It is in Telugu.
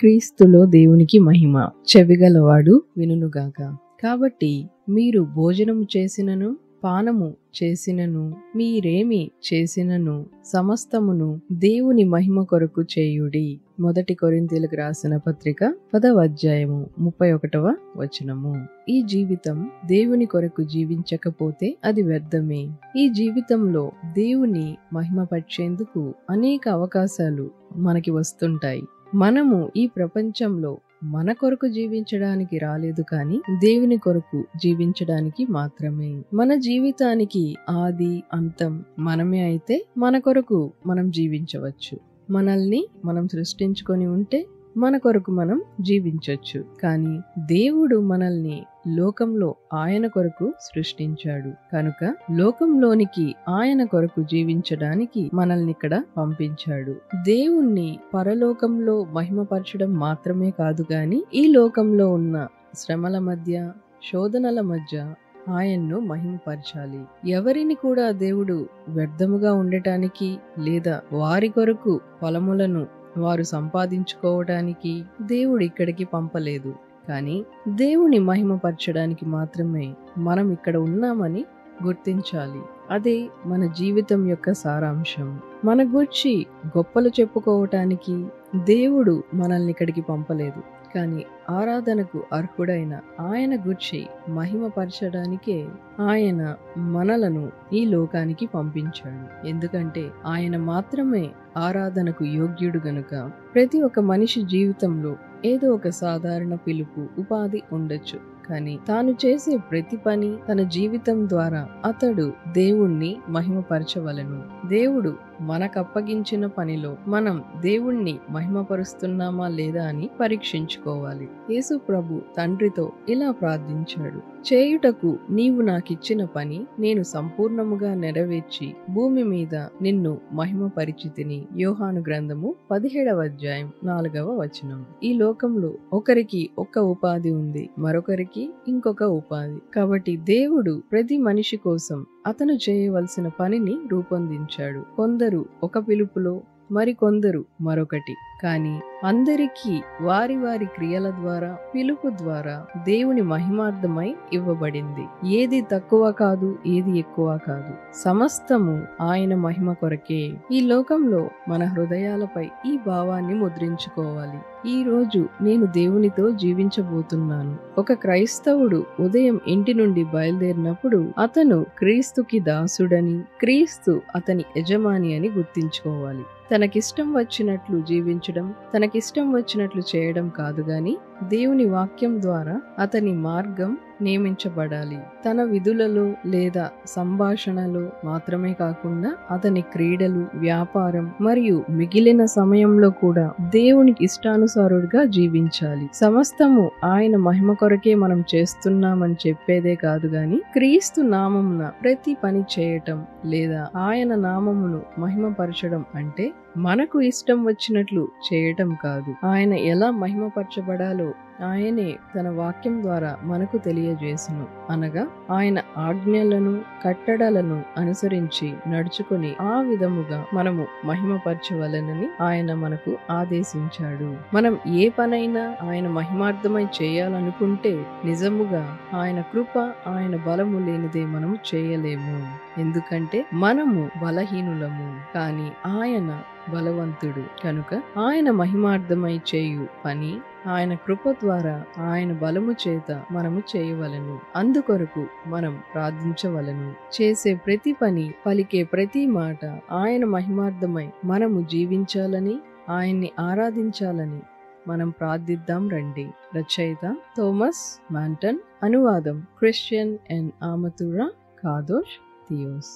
క్రీస్తులో దేవునికి మహిమ. చెవిగలవాడు వినుగాక. కాబట్టి మీరు భోజనము చేసినను పానము చేసినను మీరేమి చేసినను సమస్తమును దేవుని మహిమ కొరకు చేయుడి. 1 కొరింథీయులకు రాసిన పత్రిక 10వ అధ్యాయము 31వ వచనము. ఈ జీవితం దేవుని కొరకు జీవించకపోతే అది వ్యర్థమే. ఈ జీవితంలో దేవుని మహిమపరిచేందుకు అనేక అవకాశాలు మనకి వస్తుంటాయి. మనము ఈ ప్రపంచంలో మన కొరకు జీవించడానికి రాలేదు, కానీ దేవుని కొరకు జీవించడానికి మాత్రమే. మన జీవితానికి ఆది అంతం మనమే అయితే మన కొరకు మనం జీవించవచ్చు. మనల్ని మనం సృష్టించుకొని ఉంటే మన కొరకు మనం జీవించవచ్చు. కానీ దేవుడు మనల్ని లోకంలో ఆయన కొరకు సృష్టించాడు కనుక లోకంలోనికి ఆయన కొరకు జీవించడానికి మనల్ని ఇక్కడ పంపించాడు. దేవుణ్ణి పరలోకంలో మహిమపరచడం మాత్రమే కాదు, గాని ఈ లోకంలో ఉన్న శ్రమల మధ్య శోధనల మధ్య ఆయన్ను మహిమపరచాలి. ఎవరిని కూడా దేవుడు వ్యర్థముగా ఉండటానికి లేదా వారి కొరకు ఫలములను వారు సంపాదించుకోవడానికి దేవుడు ఇక్కడికి పంపలేదు. కానీ దేవుని మహిమపరచడానికి మాత్రమే మనం ఇక్కడ ఉన్నామని గుర్తించాలి. అదే మన జీవితం యొక్క సారాంశం. మన గూర్చి గొప్పలు చెప్పుకోవటానికి దేవుడు మనల్ని ఇక్కడికి పంపలేదు, కానీ ఆరాధనకు అర్హుడైన ఆయన గూర్చి మహిమపరచడానికే ఆయన మనలను ఈ లోకానికి పంపించాడు. ఎందుకంటే ఆయన మాత్రమే ఆరాధనకు యోగ్యుడు గనుక. ప్రతి ఒక్క మనిషి జీవితంలో ఏదో ఒక సాధారణ పిలుపు, ఉపాధి ఉండొచ్చు, కానీ తాను చేసే ప్రతి పని తన జీవితం ద్వారా అతడు దేవుణ్ణి మహిమపరచవలెను. దేవుడు మనకప్పగించిన పనిలో మనం దేవుణ్ణి మహిమపరుస్తున్నామా లేదా అని పరీక్షించుకోవాలి. యేసు ప్రభు తండ్రితో ఇలా ప్రార్థించాడు: చేయుటకు నీవు నాకిచ్చిన పని నేను సంపూర్ణముగా నెరవేర్చి భూమి మీద నిన్ను మహిమపరిచితిని. యోహాను గ్రంథము 17వ అధ్యాయం 4వ వచనం. ఈ లోకంలో ఒకరికి ఒక ఉపాధి ఉంది, మరొకరికి ఇంకొక ఉపాధి. కాబట్టి దేవుడు ప్రతి మనిషి కోసం అతను చేయవలసిన పనిని రూపొందించాడు. కొందరు ఒక పిలుపులో, మరికొందరు మరొకటి. కానీ అందరికీ వారి వారి క్రియల ద్వారా, పిలుపు ద్వారా దేవుని మహిమార్థమై ఇవ్వబడింది. ఏది తక్కువ కాదు, ఏది ఎక్కువ కాదు, సమస్తము ఆయన మహిమ కొరకే. ఈ లోకంలో మన హృదయాలపై ఈ భావాన్ని ముద్రించుకోవాలి: ఈ రోజు నేను దేవునితో జీవించబోతున్నాను. ఒక క్రైస్తవుడు ఉదయం ఇంటి నుండి బయలుదేరినప్పుడు అతను క్రీస్తుకి దాసుడని, క్రీస్తు అతని యజమాని అని గుర్తించుకోవాలి. తనకిష్టం వచ్చినట్లు జీవించడం, తనకిష్టం వచ్చినట్లు చేయడం కాదు, గాని దేవుని వాక్యం ద్వారా అతని మార్గం నియమించబడాలి. తన విధులలో లేదా సంభాషణలో మాత్రమే కాకుండా అతని క్రీడలు, వ్యాపారం మరియు మిగిలిన సమయంలో కూడా దేవునికి ఇష్టానుసారుడిగా జీవించాలి. సమస్తము ఆయన మహిమ కొరకే మనం చేస్తున్నామని చెప్పేదే కాదు, గాని క్రీస్తు నామమున ప్రతి పని చేయటం లేదా ఆయన నామమును మహిమపరచడం అంటే మనకు ఇష్టం వచ్చినట్లు చేయటం కాదు. ఆయన ఎలా మహిమపరచబడాలో ఆయనే తన వాక్యం ద్వారా మనకు తెలియజేసును. అనగా ఆయన ఆజ్ఞలను, కట్టడలను అనుసరించి నడుచుకుని ఆ విధముగా మనము మహిమపరచవలెనని ఆయన మనకు ఆదేశించాడు. మనం ఏ పనైనా ఆయన మహిమార్థమై చేయాలనుకుంటే నిజముగా ఆయన కృప, ఆయన బలము లేనిదే మనము చేయలేము. ఎందుకంటే మనము బలహీనులము, కానీ ఆయన బలవంతుడు కనుక ఆయన మహిమార్థమై చేయు పని ఆయన కృప ద్వారా, ఆయన బలము చేత మనము చేయవలెను. అందుకొరకు మనం ప్రార్థించవలెను. చేసే ప్రతి పని, పలికే ప్రతి మాట ఆయన మహిమార్థమై మనము జీవించాలని, ఆయన్ని ఆరాధించాలని మనం ప్రార్థిద్దాం రండి. రచయిత థోమస్ మాంటన్, అనువాదం క్రిస్టియన్ ఎన్ ఆమతురా కాదోష్ థియోస్.